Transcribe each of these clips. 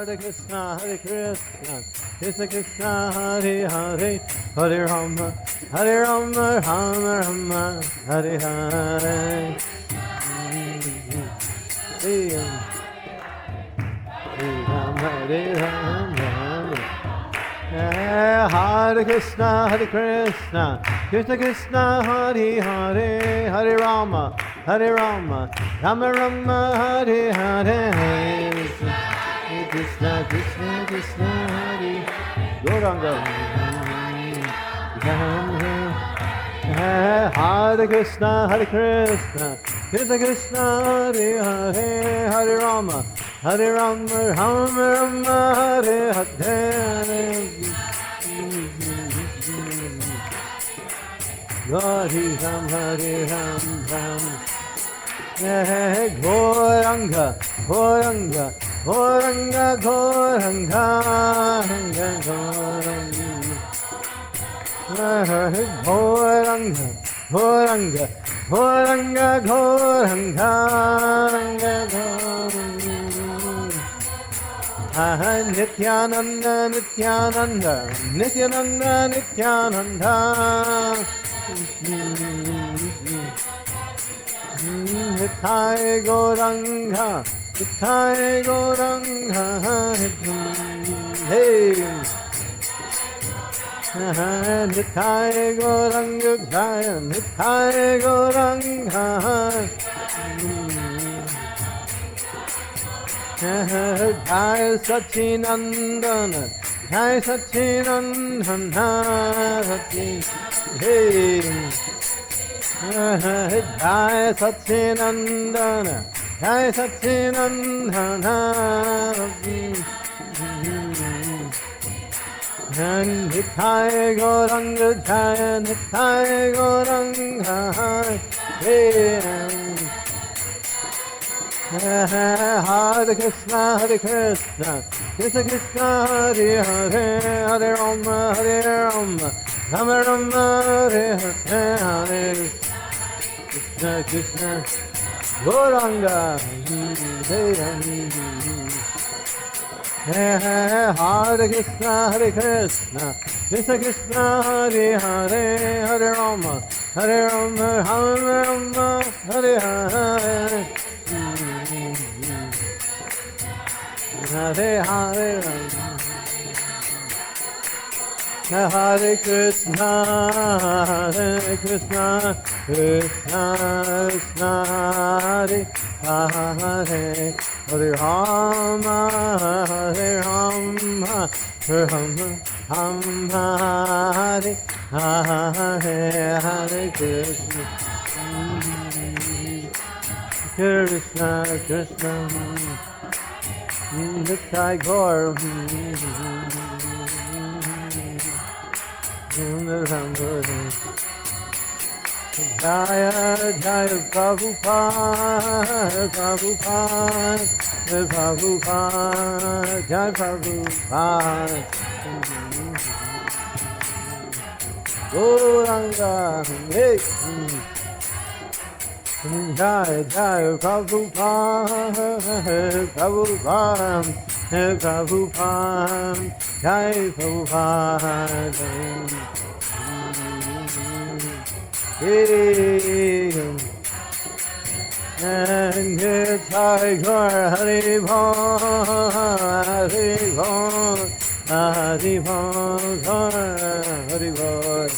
Hare Krishna, Krishna Krishna, Hare Hare, Hare Rama, Rama Rama, Hare Hare. Hare Rama, Hare Krishna, Krishna Krishna, Hare Hare, Hare Rama, Rama Rama, Hare Hare. Krishna Krishna Krishna, Hare Gauranga, Hare Krishna, Krishna Krishna, Hare Hare, Hare Rama, Rama Rama, Hare Hare. Hare Ram, Hare Ram, Ram. Gauranga, Gauranga, Gauranga, Gauranga, Gauranga, Gauranga, Gauranga, Gauranga, Gauranga, Gauranga. Nityananda, Nityananda, Nityananda, Nityananda. Nitai Gauranga, Nitai Gauranga, hey. Nitai Gauranga, Jaya, Nitai Gauranga, Jaya Sachinandana, Jaya Sachinandana, hey. Jai Satchinandana, Jai Satchinandana, Nitai Gauranga, Jai Nitai Gauranga, Hare Krishna, Hare Krishna, Krishna Krishna, Hare Hare, Hare Rama, Hare Rama, Rama Rama, Hare Hare, Hare Krishna Krishna, Gauranga, Hare Krishna, Hare Krishna, Krishna Krishna, Hare Hare, Hare Rama, Rama Rama, Hare Hare. Hare Hare Hare Krishna, Hare Krishna, Krishna Krishna, Hare Hare, Hare Rama, Hare Rama, Rama Rama, Hare Hare, Hare Krishna, Krishna Krishna, Nitai Gaur, Jaya Jaya Prabhupada, Prabhupada, Prabhupada, Jaya Prabhupada, Gauranga, hey. Jai Jai Prabhupada, Prabhupada, Prabhupada, Jai Prabhupada. And Jai Gaur Hari Bol, Hari Bol, Hari Bol, Hari Bol.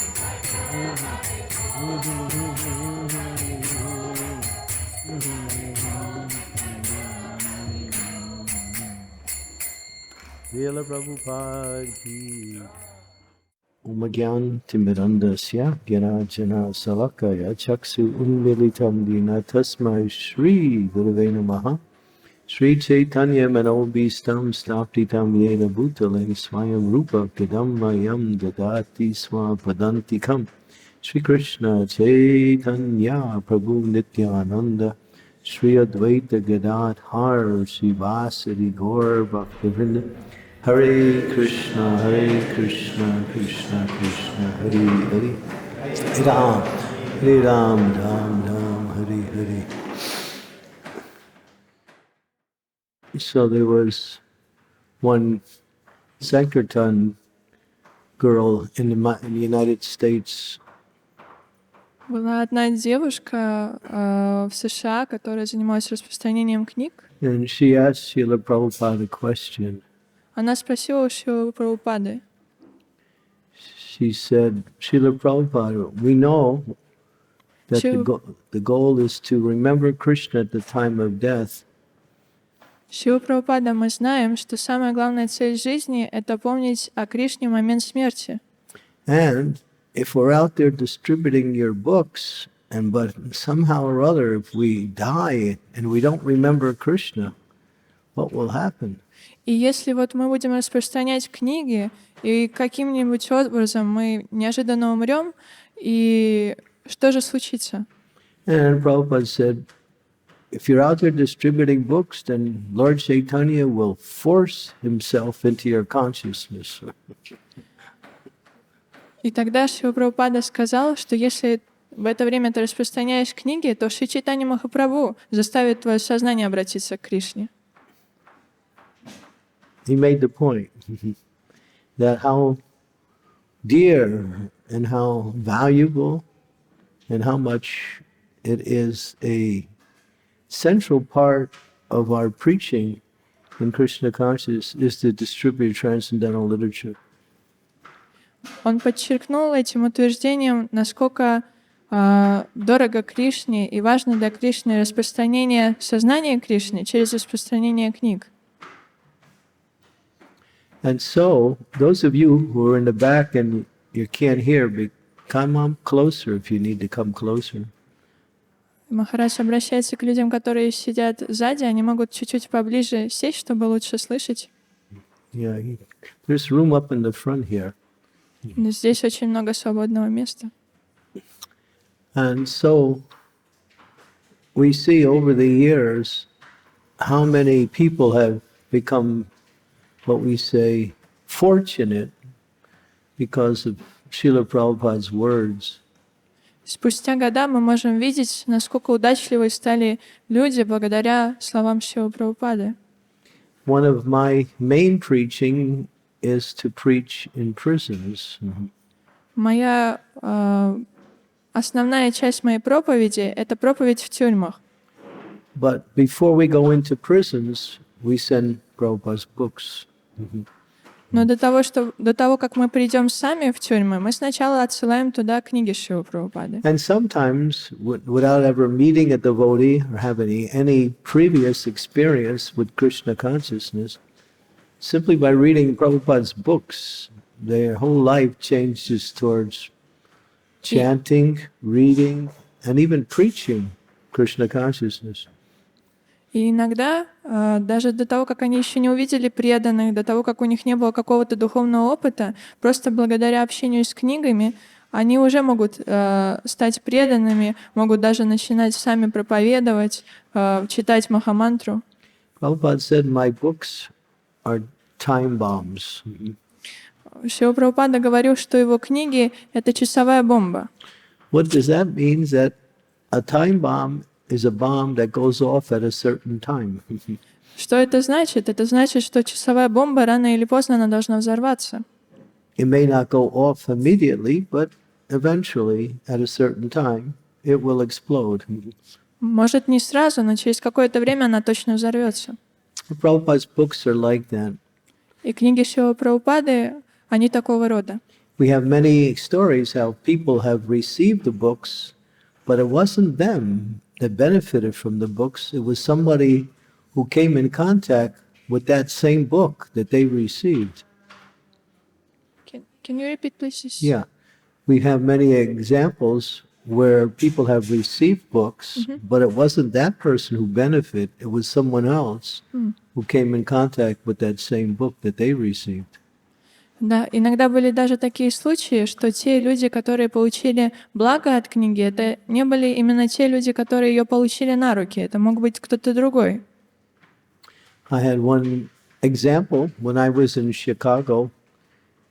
Srila Prabhupada ki. Umagyan Timirandasya Gyanajana Salakaya Chaksu Unmilitam Dina Tasmai Shri Gurave Namaha Shri Caitanya Manobhistam Staptitam Yena Bhutale Swayam Rupa Kadam Mayam Dadati Swa Padantikam Shri Krishna Chaitanya Prabhu Nityananda Shri Advaita Gadadhar Srivasadi Gaur Bhaktivinoda Hare Krishna, Krishna Krishna, Hare Hare, Hare Ram, Ram, Hare Hare. So there was one Sankirtan girl in the United States. Была одна девушка в США, которая занималась распространением книг. And she asked Srila Prabhupada a question. Она спросила у Шрилы Прабхупады. She said, Srila Prabhupada, we know that the goal is to remember Krishna at the time of death. Шрила Прабхупада, мы знаем, что самая главная цель жизни — это помнить о Кришне в момент смерти. And if we're out there distributing your books, but somehow or other, if we die and we don't remember Krishna, what will happen? И если вот мы будем распространять книги, и каким-нибудь образом мы неожиданно умрем, и что же случится? And Prabhupada said, if you're out there distributing books, then Lord Chaitanya will force himself into your consciousness. И тогда Шрила Прабхупада сказал, что если в это время ты распространяешь книги, то Шри Чайтанья Махапрабху заставит твое сознание обратиться к Кришне. He made the point that how dear and how valuable and how much it is a central part of our preaching in Krishna consciousness is to distribute transcendental literature. Он подчеркнул этим утверждением, насколько дорого Кришне и важно для Кришны распространение сознания Кришны через распространение книг. And so, those of you who are in the back and you can't hear, come on closer if you need to come closer. Махарадж обращается к людям, которые сидят сзади, они могут чуть-чуть поближе сесть, чтобы лучше слышать. Yeah, there's room up in the front here. Но здесь очень много свободного места. And so, we see over the years how many people have become what we say fortunate because of Srila Prabhupada's words. Спустя года мы можем видеть, насколько удачливы стали люди благодаря словам Шрилы Прабхупады. One of my main preaching is to preach in prisons. Моя основная часть моей проповеди — это проповедь в тюрьмах. But before we go into prisons, we send Prabhupada's books. Но до того, как мы придем сами в тюрьмы, мы сначала отсылаем туда книги Шрилы Прабхупады. And sometimes, without ever meeting a devotee or having any previous experience with Krishna consciousness, simply by reading Prabhupada's books, their whole life changes towards chanting, reading, and even preaching Krishna consciousness. И иногда, даже до того, как они еще не увидели преданных, до того, как у них не было какого-то духовного опыта, просто благодаря общению с книгами, они уже могут стать преданными, могут даже начинать сами проповедовать, читать Махамантру. Prabhupada said, my books are time bombs. Шрила Прабхупада говорил, что его книги — это часовая бомба. What does that mean? That a time bomb is a bomb that goes off at a certain time. Что это значит? Это значит, что часовая бомба рано или поздно она должна взорваться. It may not go off immediately, but eventually, at a certain time, it will explode. Может, не сразу, но через какое-то время она точно взорвется. Prabhupada's books are like that. И книги Шрилы Прабхупады, они такого рода. We have many stories how people have received the books, but it wasn't them that benefited from the books. It was somebody who came in contact with that same book that they received. Can you repeat, please? Yeah. We have many examples where people have received books, but it wasn't that person who benefited. It was someone else who came in contact with that same book that they received. Да, иногда были даже такие случаи, что те люди, которые получили благо от книги, это не были именно те люди, которые ее получили на руки. Это мог быть кто-то другой. I had one example when I was in Chicago.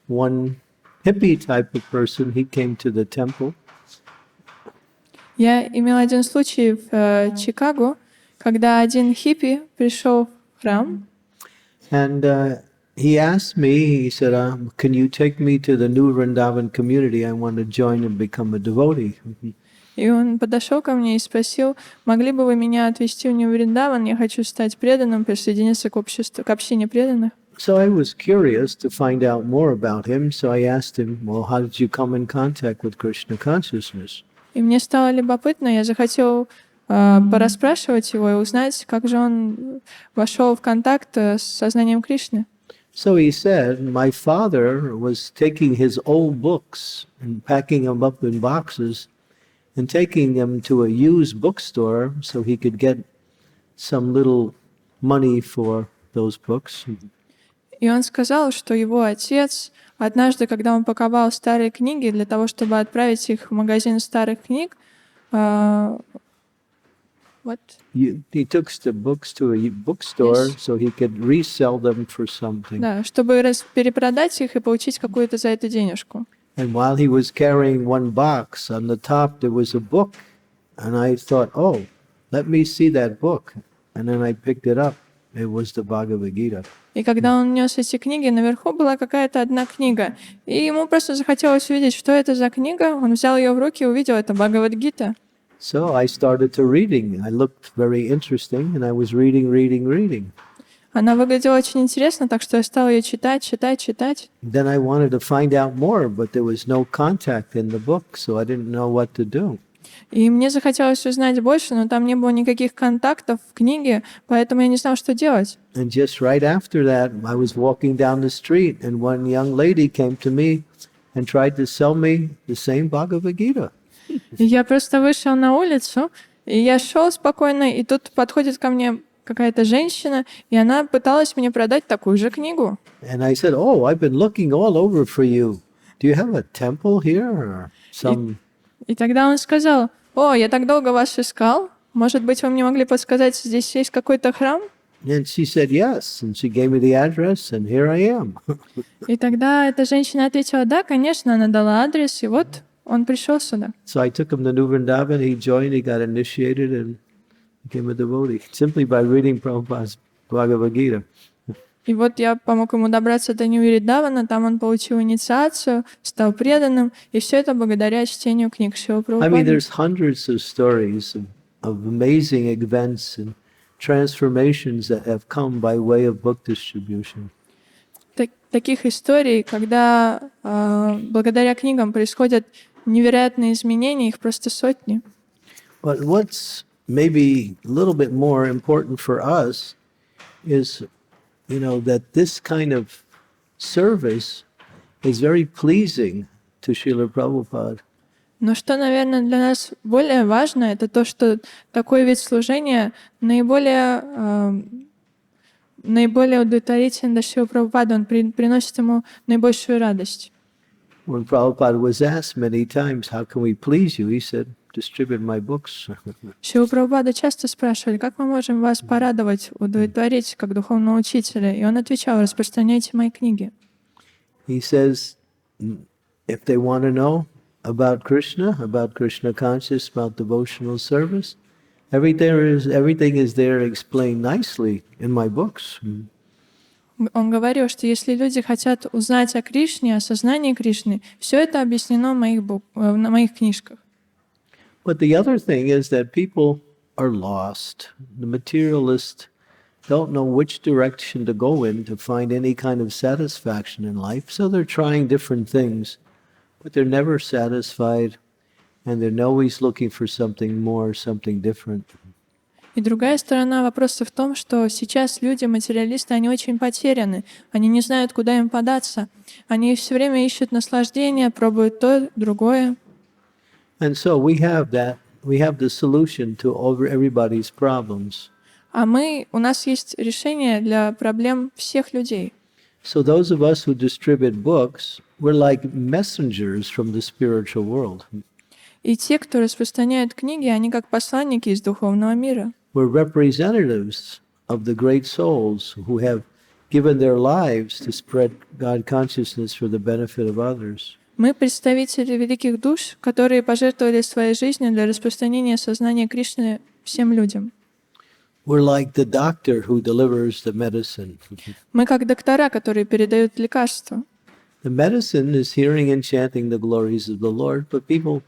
One hippie type of person, he came to the temple. Я имела один случай в Чикаго, когда один хиппи пришел в храм. And he asked me, he said, can you take me to the new Vrindavan community? I want to join and become a devotee. И он подошел ко мне и спросил, могли бы вы меня отвезти в Вриндаван, я хочу стать преданным, присоединиться к обществу, к общине преданных. So I was curious to find out more about him, so I asked him, well, how did you come in contact with Krishna consciousness? И мне стало любопытно, я захотел порасспрашивать его и узнать, как же он вошел в контакт с сознанием Кришны. So he said, my father was taking his old books and packing them up in boxes and taking them to a used bookstore so he could get some little money for those books. И он сказал, что его отец однажды, когда он паковал старые книги для того, чтобы отправить их в магазин старых книг, He took the books to a bookstore so he could resell them for something. Да, чтобы перепродать их и получить какую-то за это денежку. And while he was carrying one box, on the top there was a book, and I thought, oh, let me see that book. And then I picked it up. It was the Bhagavad Gita. И когда он нес эти книги, наверху была какая-то одна книга. И ему просто захотелось увидеть, что это за книга. Он взял ее в руки и увидел, это Бхагавад-гита. So I started to reading. I looked very interesting, and I was reading. Она выглядела очень интересно, так что я стал ее читать. Then I wanted to find out more, but there was no contact in the book, so I didn't know what to do. И мне захотелось узнать больше, но там не было никаких контактов в книге, поэтому я не знал, что делать. And just right after that, I was walking down the street, and one young lady came to me and tried to sell me the same Bhagavad Gita. И я просто вышел на улицу, и я шел спокойно, и тут подходит ко мне какая-то женщина, и она пыталась мне продать такую же книгу. And I said, "Oh, I've been looking all over for you. Do you have a temple here or some?" И тогда он сказал: «О, я так долго вас искал. Может быть, вы мне могли подсказать, здесь есть какой-то храм?» And she said yes, and she gave me the address, and here I am. И тогда эта женщина ответила: «Да, конечно», она дала адрес, и вот он пришел сюда. So I took him to New Vrindavan. He joined. He got initiated and became a devotee simply by reading Prabhupada's Bhagavad Gita. И вот я помог ему добраться до Нью-Вриндавана, там он получил инициацию, стал преданным, и все это благодаря чтению книг Шрилы I mean, Прабхупады. there's hundreds of stories of amazing events and transformations that have come by way of book distribution. Таких историй, когда благодаря книгам происходят невероятные изменения, их просто сотни. But what's maybe a little bit more important for us is, that this kind of service is very pleasing to Srila Prabhupada. Но что, наверное, для нас более важно, это то, что такой вид служения наиболее удовлетворителен для Шрилы Прабхупады, он приносит ему наибольшую радость. When Prabhupada was asked many times, how can we please you? He said, distribute my books. Шрилу Прабхупаду часто спрашивали, как мы можем вас порадовать, удовлетворить как духовного учителя, и он отвечал: распространяйте мои книги. He says, if they want to know about Krishna consciousness, about devotional service, everything is there explained nicely in my books. Он говорил, что если люди хотят узнать о Кришне, о сознании Кришны, все это объяснено в моих книжках. But the other thing is that people are lost. The materialists don't know which direction to go in to find any kind of satisfaction in life, so they're trying different things, but they're never satisfied, and they're always looking for something more, something different. И другая сторона вопроса в том, что сейчас люди, материалисты, они очень потеряны, они не знают, куда им податься, они все время ищут наслаждения, пробуют то, другое. And so we have the solution to everybody's problems. А у нас есть решение для проблем всех людей. So those of us who distribute books, we're like messengers from the spiritual world. И те, кто распространяют книги, они как посланники из духовного мира. We're representatives of the great souls who have given their lives to spread God consciousness for the benefit of others. Мы представители великих душ, которые пожертвовали своей жизнью для распространения сознания Кришны всем людям. We're like the doctor who delivers the medicine. Мы как доктора, которые передают лекарства. The medicine is hearing and chanting the glories of the Lord, but people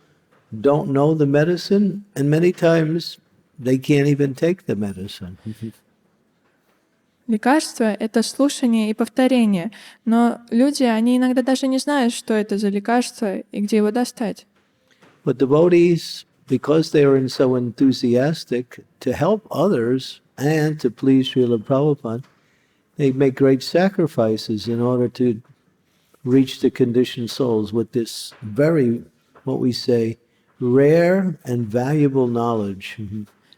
don't know the medicine, and many times they can't even take the medicine. Лекарство — это слушание и повторение, но люди, они иногда даже не знают, что это за лекарство и где его достать. But devotees, because they are so enthusiastic to help others and to please Srila Prabhupada, they make great sacrifices in order to reach the conditioned souls with this very, what we say, rare and valuable knowledge.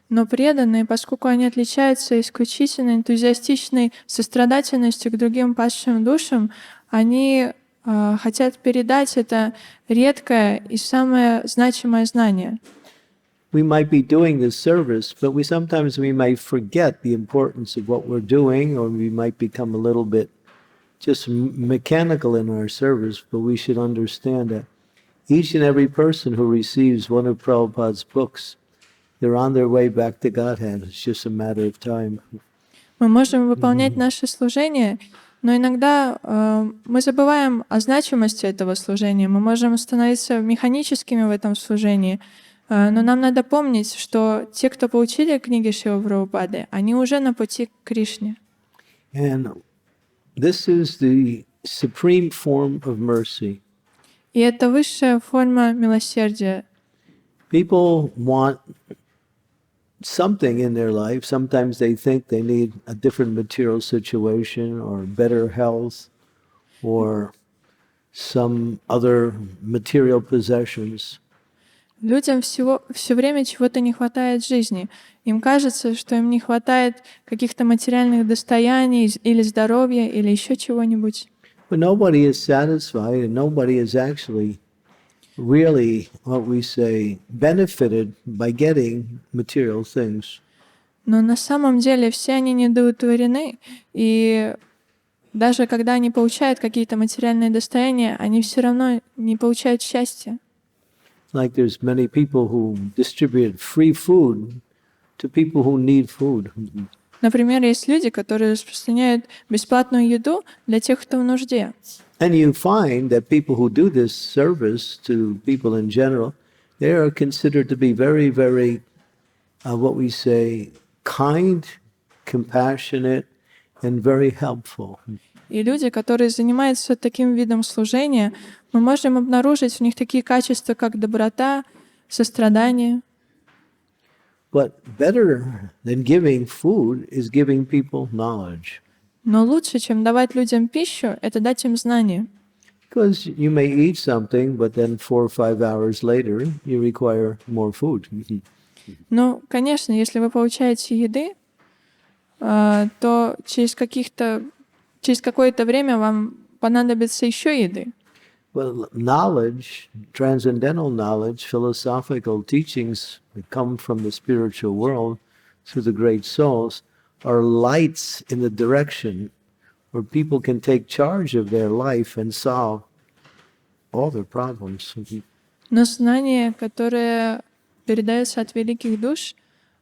Но преданные, поскольку они отличаются исключительно энтузиастичной сострадательностью к другим падшим душам, они хотят передать это редкое и самое значимое знание. We might be doing this service, but sometimes we might forget the importance of what we're doing, or we might become a little bit just mechanical in our service, but we should understand that each and every person who receives one of Prabhupada's books, they're on their way back to Godhead. It's just a matter of time. Мы можем выполнять наше служение, но иногда мы забываем о значимости этого служения. Мы можем становиться механическими в этом служении, но нам надо помнить, что те, кто получили книги Шрилы Прабхупады, они уже на пути к Кришне. And this is the supreme form of mercy. И это высшая форма милосердия. People want something in their life. Sometimes they think they need a different material situation or better health or some other material possessions. Людям все время чего-то не хватает в жизни. Им кажется, что им не хватает каких-то материальных достояний или здоровья, или еще чего-нибудь. But nobody is satisfied and nobody is actually really, what we say, benefited by getting material things. Но на самом деле все они недоудовлетворены, и даже когда они получают какие-то материальные достояния, они все равно не получают счастья. Like there's many people who distribute free food to people who need food. Например, есть люди, которые распространяют бесплатную еду для тех, кто в нужде. And you find that people who do this service to people in general, they are considered to be very, very, what we say, kind, compassionate, and very helpful. И люди, которые занимаются таким видом служения, мы можем обнаружить в них такие качества, как доброта, сострадание. But better than giving food is giving people knowledge. Но лучше, чем давать людям пищу, это дать им знания. Because you may eat something, but then 4 or 5 hours later, you require more food. Ну, конечно, если вы получаете еды, то через какое-то время вам понадобится еще еды. Well, knowledge, transcendental knowledge, philosophical teachings that come from the spiritual world through the great souls are lights in the direction where people can take charge of their life and solve all their problems. Но знание, которое передается от великих душ,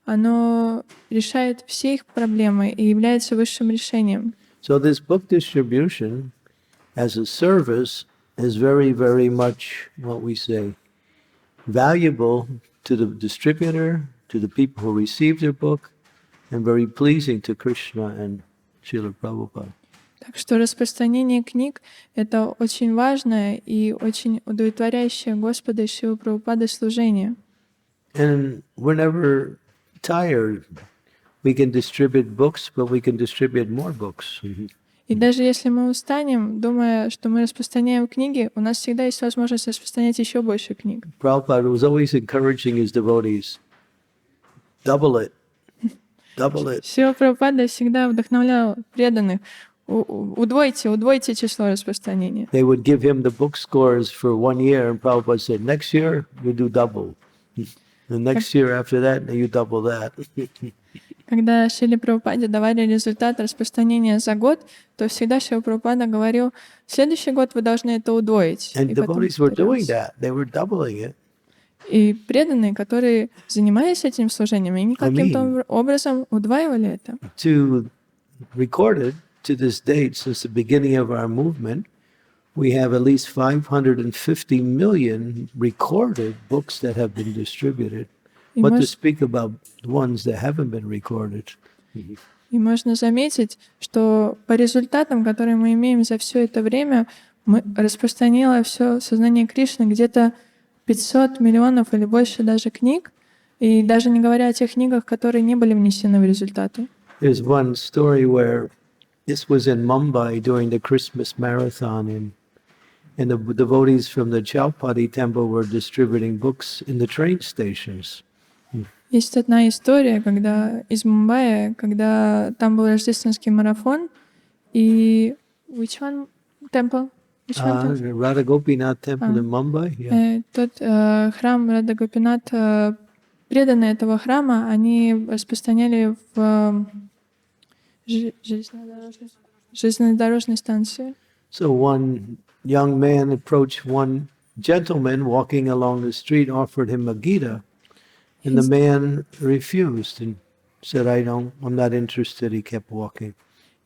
оно решает все их проблемы и является высшим решением. So this book distribution as a service is very, very much, what we say, valuable to the distributor, to the people who receive their book, and very pleasing to Krishna and Srila Prabhupada. Так что распространение книг — это очень важное и очень удовлетворяющее Господа и Шрилы Прабхупады служение. And we're never tired. We can distribute books, but we can distribute more books. И даже если мы устанем, думая, что мы распространяем книги, у нас всегда есть возможность распространять еще больше книг. Prabhupada was always encouraging his devotees, double it, double it. Шрила Прабхупада всегда вдохновлял преданных: удвойте число распространения. They would give him the book scores for 1 year, and Prabhupada said, next year, you do double. The next year after that, you double that. Когда Шриле Прабхупаде давали результат распространения за год, то всегда Шрила Прабхупада говорил: в следующий год вы должны это удвоить. And devotees were doing that. They were doubling it. И преданные, которые занимались этим служением, они каким-то образом удваивали это. To record it to this date, since the beginning of our movement, we have at least 550 million recorded books that have been distributed. What to speak about ones that haven't been recorded. И можно заметить, что по результатам, которые мы имеем за все это время, мы распространило все сознание Кришны где-то 500 миллионов или больше даже книг, и даже не говоря о тех книгах, которые не были внесены в результаты. There's one story where this was in Mumbai during the Christmas marathon, and the devotees from the Chowpatty temple were distributing books in the train stations. Есть одна история, когда из Мумбаи, когда там был рождественский марафон, и which one temple? Radha Gopinath temple in Mumbai. Yeah. Тот храм Рада Гопинат, преданные этого храма, они распространяли в железнодорожной станции. So one young man approached one gentleman walking along the street, offered him a Gita, and the man refused and said, I'm not interested. He kept walking.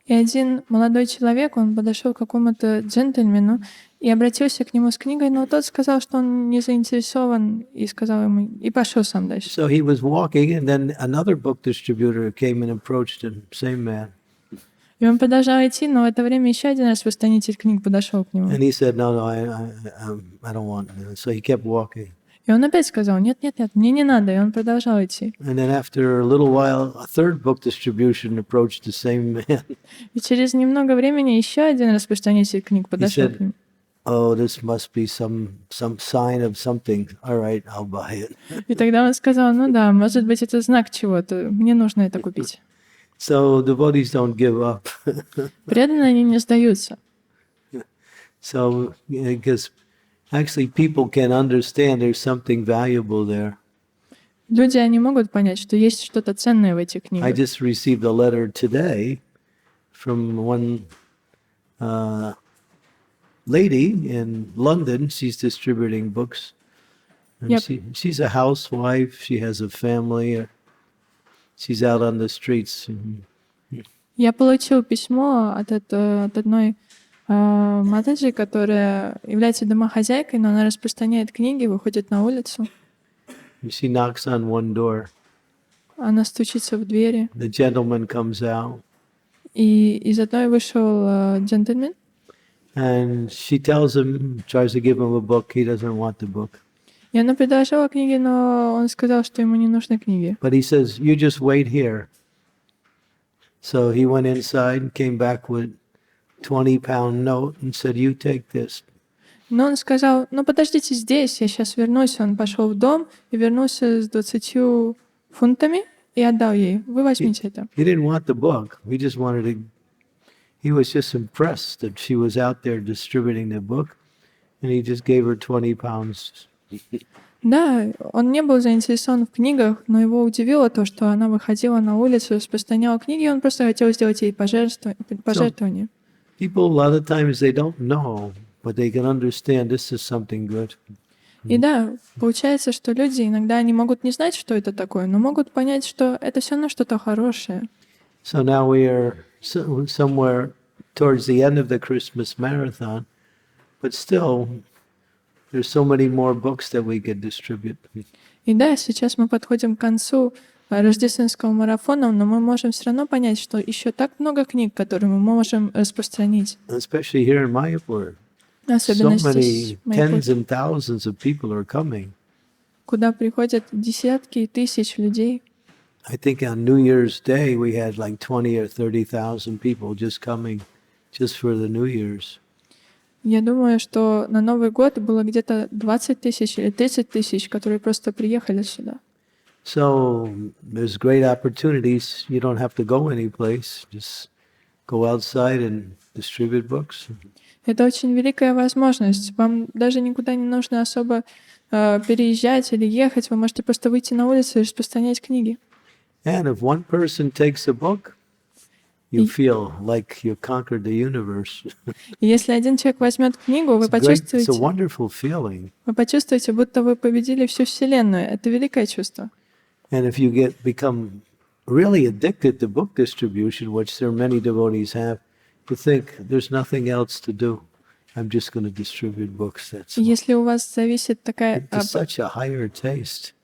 И один молодой человек, он подошел к какому-то джентльмену и обратился к нему с книгой, но тот сказал, что он не заинтересован, и сказал ему, и пошел сам дальше. So he was walking, and then another book distributor came and approached the same man. И он продолжал идти, но в это время еще один распространитель книг подошел к нему. And he said, no, I don't want it. So he kept walking. И он опять сказал, нет, мне не надо, и он продолжал идти. And then after a little while, a third book distribution approached the same man. И через немного времени еще один распространитель книг подошел к нему. Oh, this must be some sign of something. All right, I'll buy it. И тогда он сказал, ну да, может быть, это знак чего-то, мне нужно это купить. So devotees don't give up. Преданные, они не сдаются. So, because actually people can understand there's something valuable there. Люди, они могут понять, что есть что-то ценное в этих книгах. I just received a letter today from one lady in London. She's distributing books. And Yep. She's a housewife. She has a family. She's out on the streets. Я получил письмо от одной матаджи, которая является домохозяйкой, но она распространяет книги, выходит на улицу. She knocks on one door. Она стучится в двери. The gentleman comes out. И из одной вышел джентльмен. And she tells him, tries to give him a book. He doesn't want the book. И она предложила книги, но он сказал, что ему не нужны книги. But he says, you just wait here. So he went inside, came back with £20 note and said, you take this. Но он сказал, ну подождите здесь, я сейчас вернусь. Он пошел в дом и вернулся с 20 фунтами и отдал ей. Вы возьмите это. He didn't want the book. He was just impressed that she was out there distributing the book. And he just gave her £20. Да, он не был заинтересован в книгах, но его удивило то, что она выходила на улицу, распространяла книги, и он просто хотел сделать ей пожертвование. People, a lot of times, they don't know, but they can understand this is something good. И да, получается, что люди иногда не могут не знать, что это такое, но могут понять, что это все равно что-то хорошее. So now we are somewhere towards the end of the Christmas marathon, but still, there's so many more books that we could distribute. И да, сейчас мы подходим к концу рождественского марафона, но мы можем все равно понять, что еще так много книг, которые мы можем распространить. Especially here in Mayapur. Особенно So здесь, many в Майяпуре, tens and thousands of people are coming. куда приходят десятки и тысяч людей. I think on New Year's Day we had like 20 or 30,000 people just coming just for the New Year's. Я думаю, что на Новый год было где-то 20 тысяч или 30 тысяч, которые просто приехали сюда. So there's great opportunities. You don't have to go anyplace. Just go outside and distribute books. Это очень великая возможность. Вам даже никуда не нужно особо переезжать или ехать. Вы можете просто выйти на улицу и распространять книги. And if one person takes a book, you feel like you conquered the universe. И если один человек возьмет книгу, It's a wonderful feeling. вы почувствуете, будто вы победили всю Вселенную. Это великое чувство. And if you become really addicted to book distribution, which there are many devotees have, you think there's nothing else to do. I'm just going to distribute books. That's Если у вас зависит такая... It's such a higher taste.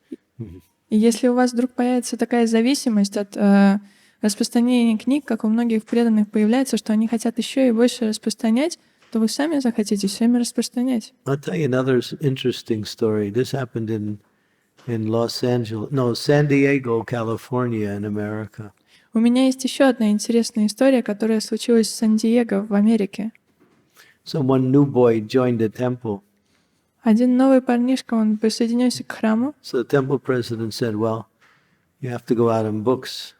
Если у вас вдруг появится такая зависимость от распространения книг, как у многих преданных появляется, что они хотят еще и больше распространять, то вы сами захотите всеми распространять. I'll tell you another interesting story. This happened in San Diego, California, in America. У меня есть еще одна интересная история, которая случилась в Сан-Диего в Америке. So one new boy joined the temple. Один новый парнишка, он присоединился к храму. So the temple president said, well, you have to go out in books.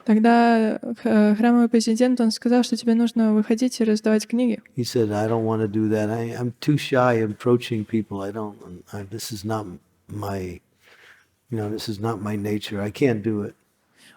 Тогда храмовый президент, он сказал, что тебе нужно выходить и раздавать книги. He said, I don't want to do that. I'm too shy approaching people. This is not my nature. I can't do it.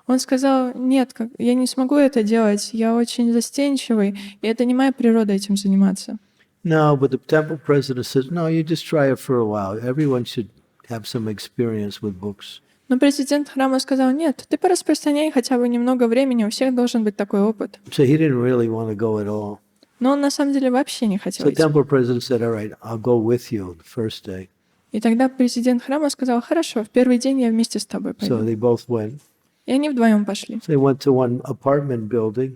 Он сказал, нет, я не смогу это делать, я очень застенчивый, и это не моя природа этим заниматься. No, but the temple president says, no, you just try it for a while. Everyone should have some experience with books. Но президент храма сказал, нет, ты пораспространяй хотя бы немного времени, у всех должен быть такой опыт. So he didn't really want to go at all. Но он на самом деле вообще не хотел So the идти. temple president said, all right, I'll go with you the first day. И тогда президент храма сказал, хорошо, в первый день я вместе с тобой So пойду. they both went. И они вдвоем пошли. So they went to one apartment building.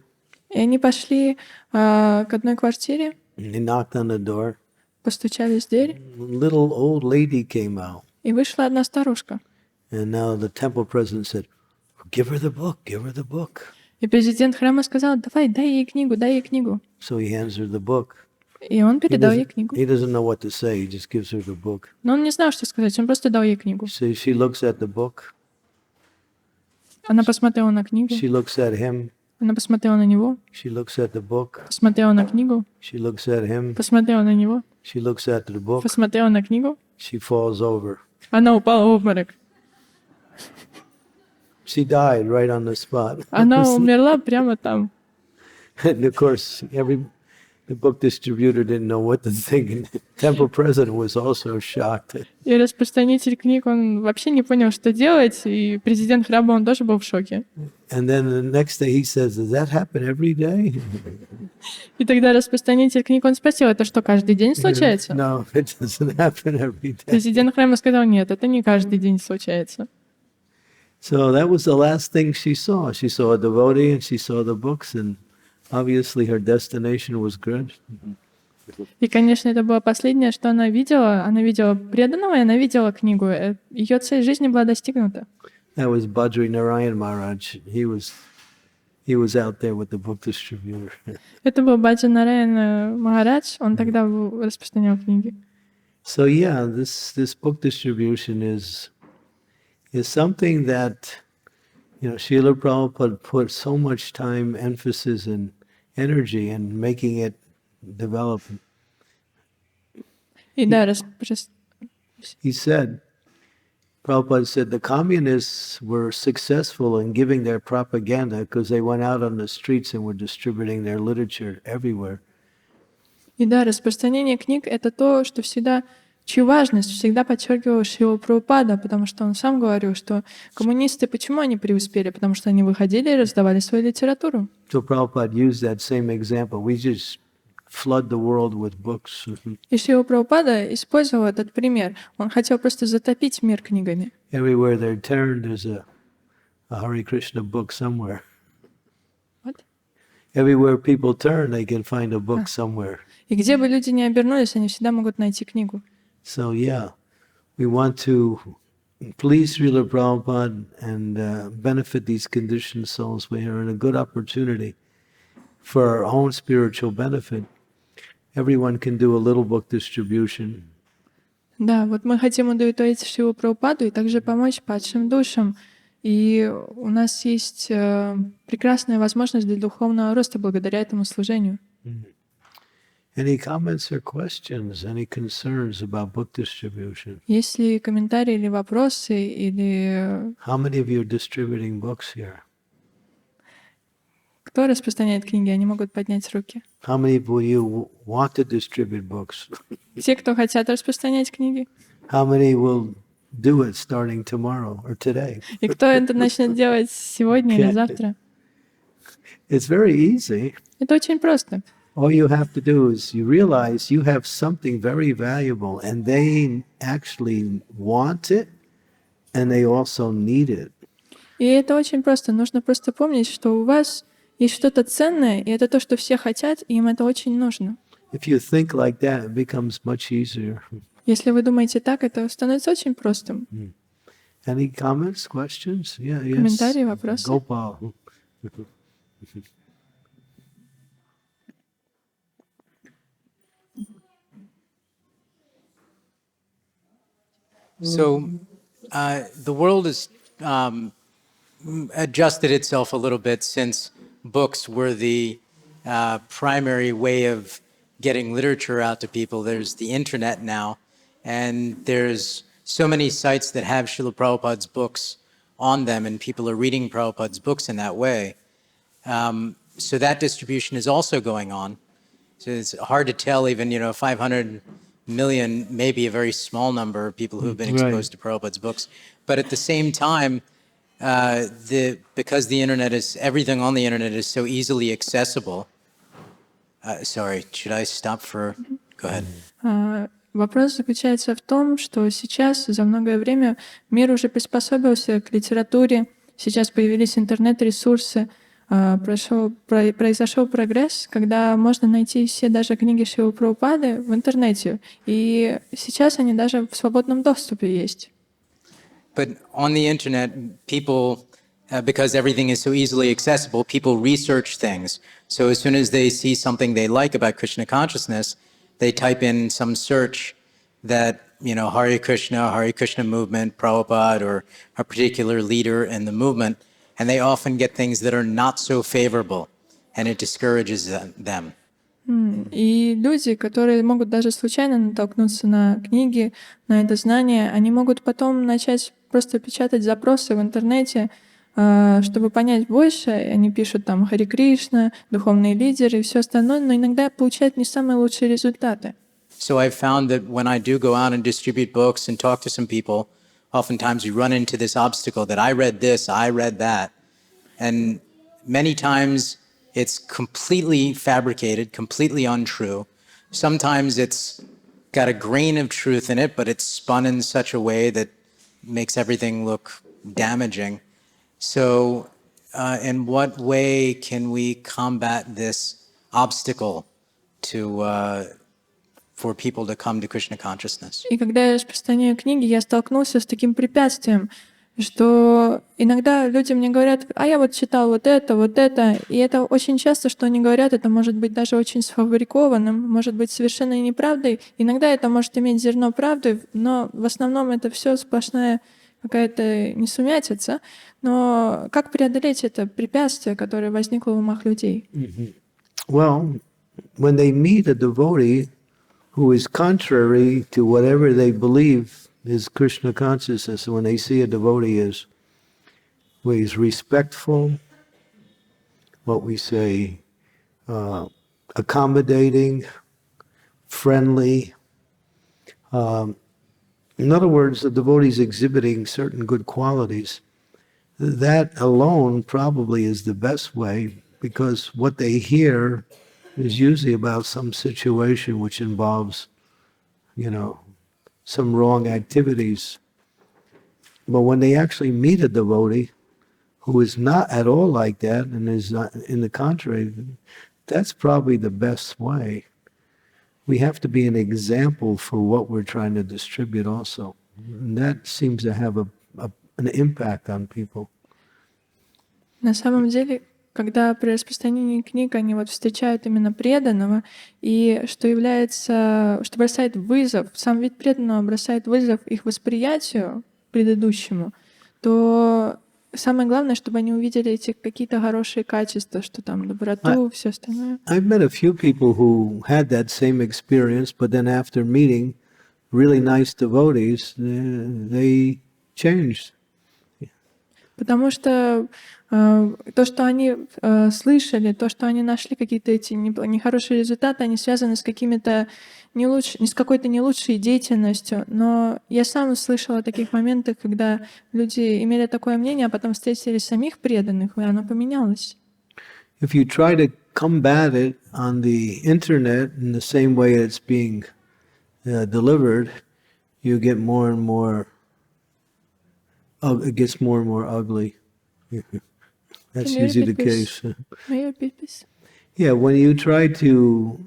И они пошли к одной квартире, And they knocked on the door. постучались в дверь, Little old lady came out. и вышла одна старушка. And now the temple president said, give her the book, give her the book. И президент храма сказал, давай, дай ей книгу, дай ей книгу. So he hands her the book. И он передал ей книгу. He doesn't know what to say. He just gives her the book. Но он не знал, что сказать, он просто дал ей книгу. So she looks at the book. Она посмотрела на книгу, She looks at him. она посмотрела на него, She looks at the book. посмотрела на книгу, She looks at him. посмотрела на него, She looks at the book. посмотрела на книгу. She falls over. Она упала в обморок. She died right on the spot. Она умерла прямо там. And of course, the book distributor didn't know what to think. And the temple president was also shocked. И распространитель книг, он вообще не понял, что делать, и президент храма, он тоже был в шоке. And then the next day he says, does that happen every day? И тогда распространитель книг, он спросил, это что, каждый день случается? No, it doesn't happen every day. Президент храма сказал, нет, это не каждый день случается. So that was the last thing she saw. She saw a devotee and she saw the books, and obviously her destination was good. И, конечно, это было последнее, что она видела. Она видела преданного, и она видела книгу. Ее цель жизни была достигнута. That was Badri Narayan Maharaj. He was out there with the book distributor. Это был Баджи Нараян Махарадж. Он тогда распространял книги. So yeah, this book distribution is something that, Srila Prabhupada put so much time, emphasis, and energy in making it develop. И да, He said, Prabhupada said, the communists were successful in giving their propaganda because they went out on the streets and were distributing their literature everywhere. И да, распространение книг — это то, что всегда, чью важность всегда подчеркивал Шрила Прабхупада, потому что он сам говорил, что коммунисты, почему они преуспели? Потому что они выходили и раздавали свою литературу. So Prabhupada used that same example. We just flood the world with books. И Шрила Прабхупада использовал этот пример. Он хотел просто затопить мир книгами. Everywhere they turn, there's a Hare Krishna book somewhere. What? Everywhere people turn, they can find a book somewhere. И где бы люди ни обернулись, они всегда могут найти книгу. So yeah, we want to please Srila Prabhupada and benefit these conditioned souls. We are in a good opportunity for our own spiritual benefit. Everyone can do a little book distribution. Да, вот мы хотим удовлетворить Шрилу Прабхупаду и также помочь падшим душам. И у нас есть прекрасная возможность для духовного роста благодаря этому служению. Any comments or questions, any concerns about book distribution? Есть ли комментарии или вопросы, или How many of you are distributing books here? кто распространяет книги, они могут поднять руки. How many of you want to distribute books? Те, кто хотят распространять книги. How many will do it starting tomorrow or today? И кто это начнет делать сегодня или завтра? It's very easy. Это очень просто. All you have to do is you realize you have something very valuable and they actually want it and they also need it. И это очень просто. Нужно просто помнить, что у вас есть что-то ценное, и это то, что все хотят, и им это очень нужно. If you think like that, it becomes much easier. Если вы думаете так, это становится очень простым. Any comments, questions? Yeah, yes. Комментарии, вопросы? Gopal. So the world has adjusted itself a little bit since books were the primary way of getting literature out to people. There's the internet now, and there's so many sites that have Srila Prabhupada's books on them, and people are reading Prabhupada's books in that way. So that distribution is also going on. So it's hard to tell even, 500 million, maybe a very small number of people who have been exposed to Prabhupada's books. But at the same time, because the internet is, everything on the internet is so easily accessible. Sorry, should I stop for, go ahead. Вопрос заключается в том, что сейчас за многое время мир уже приспособился к литературе, сейчас появились интернет-ресурсы, произошел прогресс, когда можно найти все даже книги Шрилы Прабхупады в интернете, и сейчас они даже в свободном доступе есть. But on the internet, people, because everything is so easily accessible, people research things. So as soon as they see something they like about Krishna consciousness, they type in some search that, Hare Krishna movement, Prabhupada, or a particular leader in the movement, and they often get things that are not so favorable, and it discourages them. И люди, которые могут даже случайно натолкнуться на книги, на это знание, они могут потом начать просто печатать запросы в интернете, чтобы понять больше. Они пишут там Харе Кришна, духовные лидеры и все остальное, но иногда получают не самые лучшие результаты. So I've found that when I do go out and distribute books and talk to some people, oftentimes we run into this obstacle that I read this, I read that. And many times it's completely fabricated, completely untrue. Sometimes it's got a grain of truth in it, but it's spun in such a way that makes everything look damaging. So in what way can we combat this obstacle for people to come to Krishna consciousness? И когда я распространяю книги, я столкнулся с таким препятствием, что иногда люди мне говорят: а я вот читал вот это, и это очень часто, что они говорят, это может быть даже очень сфабрикованным, может быть совершенно неправдой. Иногда это может иметь зерно правды, но в основном это все сплошная какая-то несумятица. Но как преодолеть это препятствие, которое возникло в умах людей? Well, when they meet a devotee who is contrary to whatever they believe is Krishna consciousness, when they see a devotee as where he's respectful, what we say, accommodating, friendly. In other words, the devotee is exhibiting certain good qualities. That alone probably is the best way, because what they hear is usually about some situation which involves, some wrong activities. But when they actually meet a devotee who is not at all like that and is not, in the contrary, that's probably the best way. We have to be an example for what we're trying to distribute also. And that seems to have an impact on people. На самом деле, когда при распространении книг они встречают именно преданного, и что бросает вызов, сам вид преданного бросает вызов их восприятию предыдущему, то самое главное, чтобы они увидели эти какие-то хорошие качества, что там доброту, все остальное. I've met a few people who had that same experience, but then after meeting really nice devotees, they changed. Потому что то, что они слышали, то, что они нашли какие-то эти нехорошие результаты, они связаны с какими-то с какой-то не лучшей деятельностью. Но я сам слышала о таких моментах, когда люди имели такое мнение, а потом встретили самих преданных, и оно поменялось. If you try to combat it on the internet in the same way it's being delivered, you get more and more. It gets more and more ugly. That's usually the case. May you repeat, please? Yeah, when you try to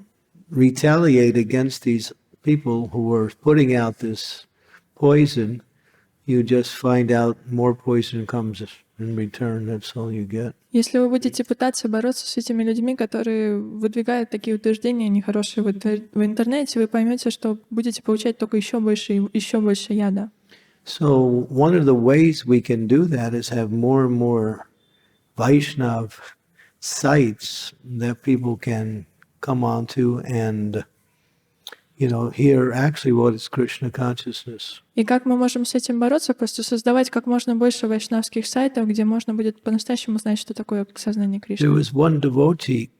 retaliate against these people who are putting out this poison, you just find out more poison comes in return. That's all you get. Если вы будете пытаться бороться с этими людьми, которые выдвигают такие утверждения нехорошие в интернете, вы поймете, что будете получать только еще больше и еще больше яда. So one of the ways we can do that is have more and more Vaishnav sites that people can come onto and, hear actually what is Krishna consciousness. И как мы можем с этим бороться? Просто создавать как можно больше вайшнавских сайтов, где можно будет по-настоящему знать, что такое сознание Кришны. There was one devotee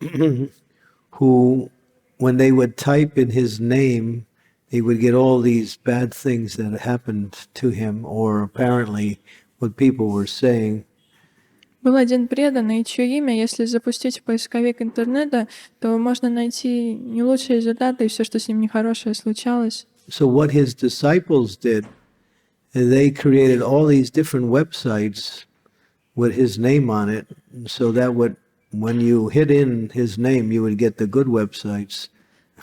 who, when they would type in his name, he would get all these bad things that happened to him, or apparently what people were saying. Был один преданный, чье имя, если запустить в поисковик интернета, то можно найти не лучшие результаты и все, что с ним нехорошее случалось. So what his disciples did, they created all these different websites with his name on it, so that when you hit in his name, you would get the good websites.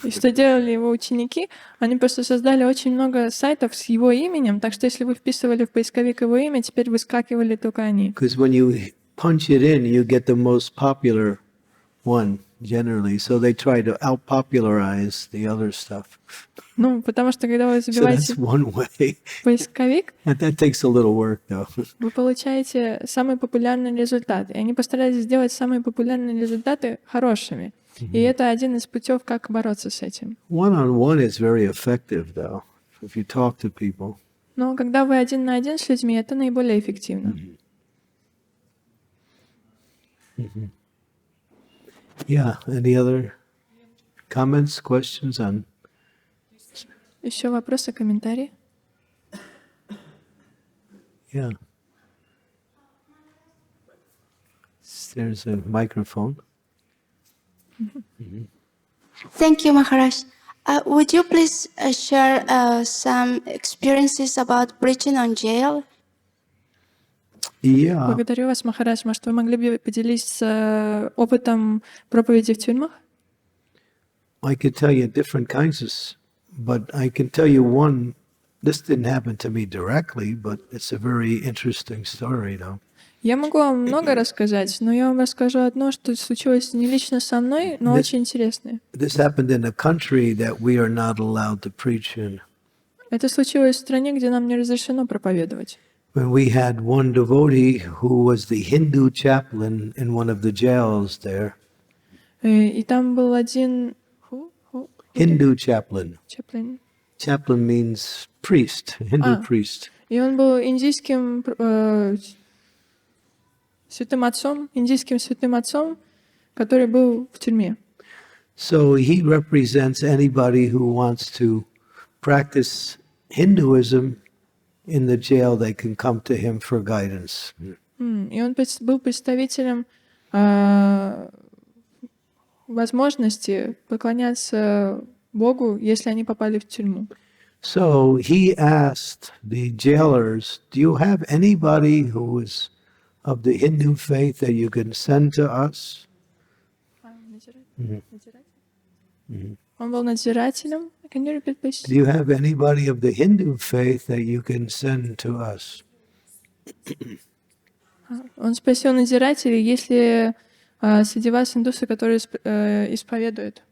И что делали его ученики? Они просто создали очень много сайтов с его именем, так что если вы вписывали в поисковик его имя, теперь выскакивали только они. Because when you punch it in, you get the most popular one generally. So they try to out-popularize the other stuff. Ну, потому что когда вы So забиваете that's one way. поисковик, That takes a little work, though. вы получаете самые популярные результаты. И они постарались сделать самые популярные результаты хорошими. И это один из путев, как бороться с этим. One-on-one is very effective, though, if you talk to people. Но когда вы один на один с людьми, это наиболее эффективно. Yeah. Any other comments, questions on? Еще вопросы, комментарии? Yeah. There's a microphone. Thank you, Maharaj. Would you please share some experiences about preaching on jail? Yeah. Благодарю вас, Махарадж. Может, вы могли бы поделиться опытом проповеди в тюрьмах? I could tell you different kinds but I can tell you one. This didn't happen to me directly, but it's a very interesting story, though. Я могу вам много рассказать, но я вам расскажу одно, что случилось не лично со мной, но очень интересное. This happened in a country that we are not allowed to preach in. Это случилось в стране, где нам не разрешено проповедовать. When we had one devotee who was the Hindu chaplain in one of the jails there. И там был один... Hindu chaplain. Chaplain. Chaplain means priest, Hindu priest. И он был индийским индийским святым отцом, который был в тюрьме. So he represents anybody who wants to practice Hinduism in the jail. They can come to him for guidance. И он был представителем возможности поклоняться Богу, если они попали в тюрьму. So he asked the jailers, do you have anybody who is of the Hindu faith that you can send to us? Он был надзирателем. Can you repeat, please? Do you have anybody of the Hindu faith that you can send to us? Он спросил надзирателей, есть ли среди вас индусы, которые исповедуют.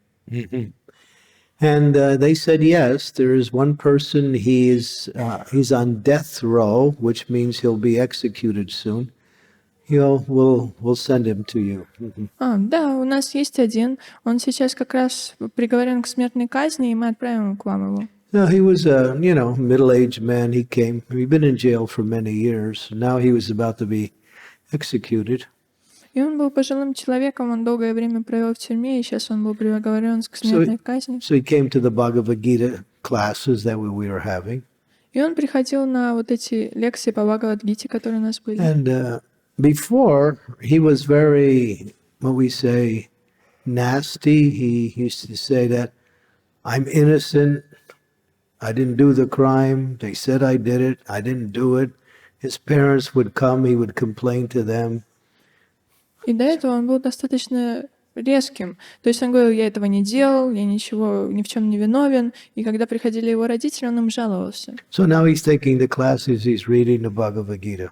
And they said yes. There is one person. He's on death row, which means he'll be executed soon. We'll send him to you. Да, у нас есть один. Он сейчас как раз приговорен к смертной казни, и мы отправим к вам его. No, he was a middle-aged man. He'd been in jail for many years. Now he was about to be executed. И он был пожилым человеком, он долгое время провел в тюрьме, и сейчас он был приговорен к смертной казни. So he came to the Bhagavad Gita classes that we were having. И он приходил на вот эти лекции по Бхагавад-гите, которые у нас были. And before, he was very, what we say, nasty. He used to say that, I'm innocent, I didn't do the crime, they said I did it, I didn't do it. His parents would come, he would complain to them. И до этого он был достаточно резким. То есть он говорил, я этого не делал, я ничего, ни в чем не виновен. И когда приходили его родители, он им жаловался. So now he's taking the classes, he's reading the Bhagavad Gita.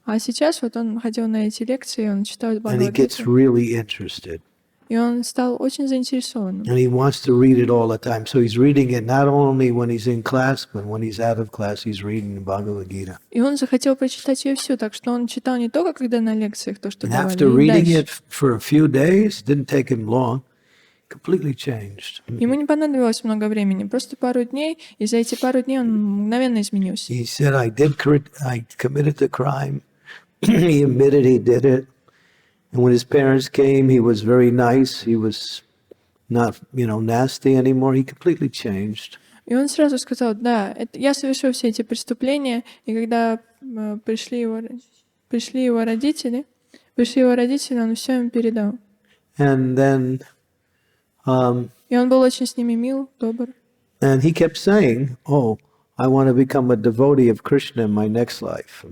А сейчас вот он ходил на эти лекции, он читал And he gets Бхагавад-гиту. really interested. И он стал очень заинтересованным. And he wants to read it all the time. So he's reading it not only when he's in class, but when he's out of class, he's reading the Bhagavad Gita. И он захотел прочитать ее всю, так что он читал не только когда на лекциях, то, что And давали, after и reading дальше. it for a few days, didn't take him long, completely changed. Ему не понадобилось много времени, просто пару дней, и за эти пару дней он мгновенно изменился. He said, I committed the crime. He admitted he did it. And when his parents came, he was very nice. He was not, nasty anymore. He completely changed. И он сразу сказал, да, я совершил все эти преступления, и когда пришли его родители, он все им передал. And then, И он был очень с ними мил, добр. and he kept saying, oh, I want to become a devotee of Krishna in my next life.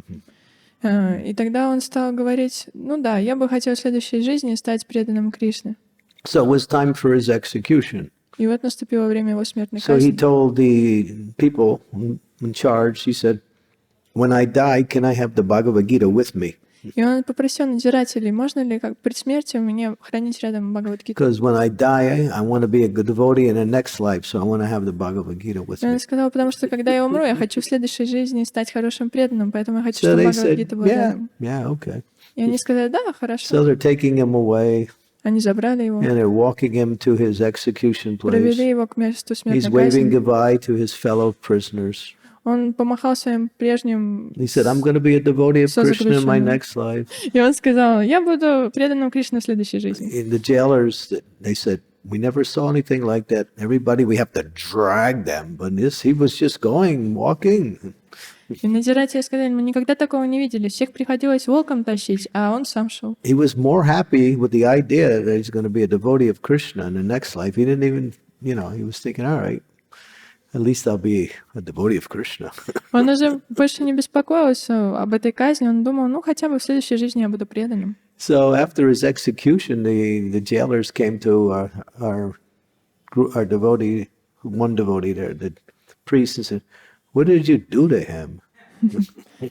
И тогда он стал говорить, ну да, я бы хотел в следующей жизни стать преданным Кришне. So it was time for his execution. И вот наступило время его смертной So he казни. told the people in charge, he said, when I die, can I have the Bhagavad Gita with me? И он попросил надзирателей, можно ли как при смерти мне хранить рядом Бхагавад-гиту. Because when I die, I want to be a good devotee in the next life, so I want to have the Bhagavad Gita with И он me. сказал, потому что когда я умру, я хочу в следующей жизни стать хорошим преданным, поэтому я хочу, So чтобы they Бхагавад-гита said, была рядом. yeah, okay. И они сказали, да, So хорошо. they're taking him away, Они забрали его, and they're walking him to his execution провели place. его к месту He's смертной waving казни. goodbye to his fellow prisoners. Он помахал своим прежним... He said, I'm going to be a devotee of Krishna in my Созаключенным. next life. И он сказал, я буду преданным Кришне в следующей жизни. In the jailers, they said, we never saw anything like that. Everybody, we have to drag them. But this, he was just going, walking. И надзиратели сказали, мы никогда такого не видели. Всех приходилось волком тащить, а он сам шел. He was more happy with the idea that he's going to be a devotee of Krishna in the next life. He didn't even, he was thinking, all right, at least I'll be a devotee of Krishna. Он уже больше не беспокоился об этой казни. Он думал, ну хотя бы в следующей жизни я буду преданным. So after his execution, the jailers came to our devotee, one devotee there, the priest, and said, what did you do to him?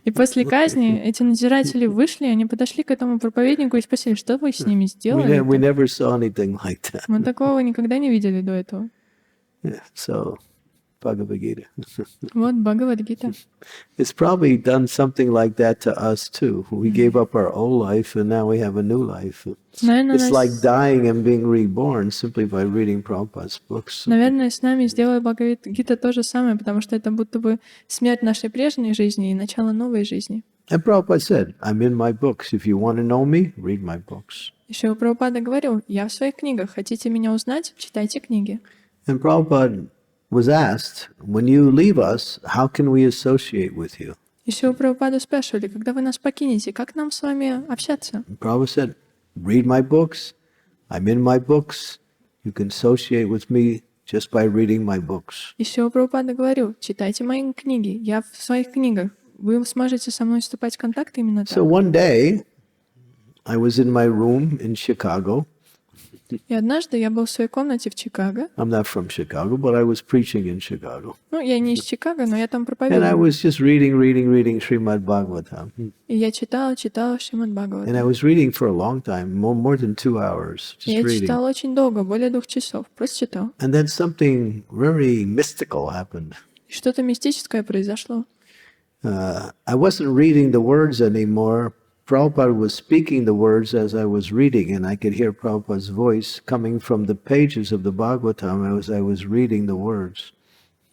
И после казни эти надзиратели вышли, они подошли к этому проповеднику и спросили, что вы с ними We сделали? never saw anything like that. Мы такого никогда не видели до этого. Yeah, so, Bhagavad Gita. Вот Бхагавад-гита. It's probably done something like that to us too. We gave up our old life and now we have a new life. Наверное, It's like нас- dying and being reborn simply by reading Prabhupada's books. Наверное, с нами сделала Бхагавад-гита то же самое, потому что это будто бы смерть нашей прежней жизни и начало новой жизни. And Prabhupada said, I'm in my books. If you want to know me, read my books. Еще Прабхупада говорил, я в своих книгах, хотите меня узнать, читайте книги. And Prabhupada was asked, when you leave us, how can we associate with you? Еще у Прабхупаду спрашивали, когда вы нас покинете, как нам с вами общаться? And Prabhupada said, read my books. I'm in my books. You can associate with me just by reading my books. Еще Прабхупада говорил, читайте мои книги, я в своих книгах. Вы сможете со мной вступать в контакт именно So так. one day, I was in my room in Chicago. И однажды я был в своей комнате в Чикаго. I'm not from Chicago, but I was preaching in Chicago. Ну, я не из Чикаго, но я там And I проповедовал. was just reading Srimad Bhagavatam. И я читал Шримад And Бхагават. I was reading for a long time, more than 2 hours, И just я reading. читал очень долго, более 2 часов. Просто читал. And then something very mystical happened. И что-то мистическое произошло. I wasn't reading the words anymore. Prabhupada was speaking the words as I was reading, and I could hear Prabhupada's voice coming from the pages of the Bhagavatam as I was reading the words.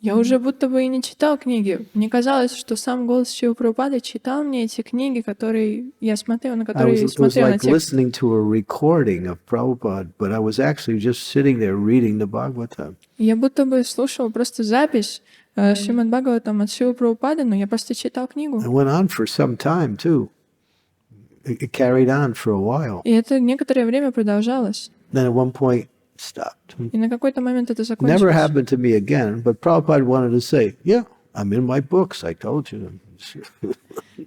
Я уже будто бы и не читал книги. Мне казалось, что сам голос Шрилы Прабхупады читал мне эти книги, которые я смотрел, на It которые was смотрел на like текст. listening to a recording of Prabhupada, but I was actually just sitting there reading the Bhagavatam. Я будто бы слушал просто запись Шримад Бхагаватам от Шрилы Прабхупады, но я просто читал книгу. It went on for some time too. It carried on for a while. И это некоторое время продолжалось. Then at one point stopped. И на какой-то момент это Never закончилось. happened to me again, but Prabhupada wanted to say, yeah, I'm in my books, I told you.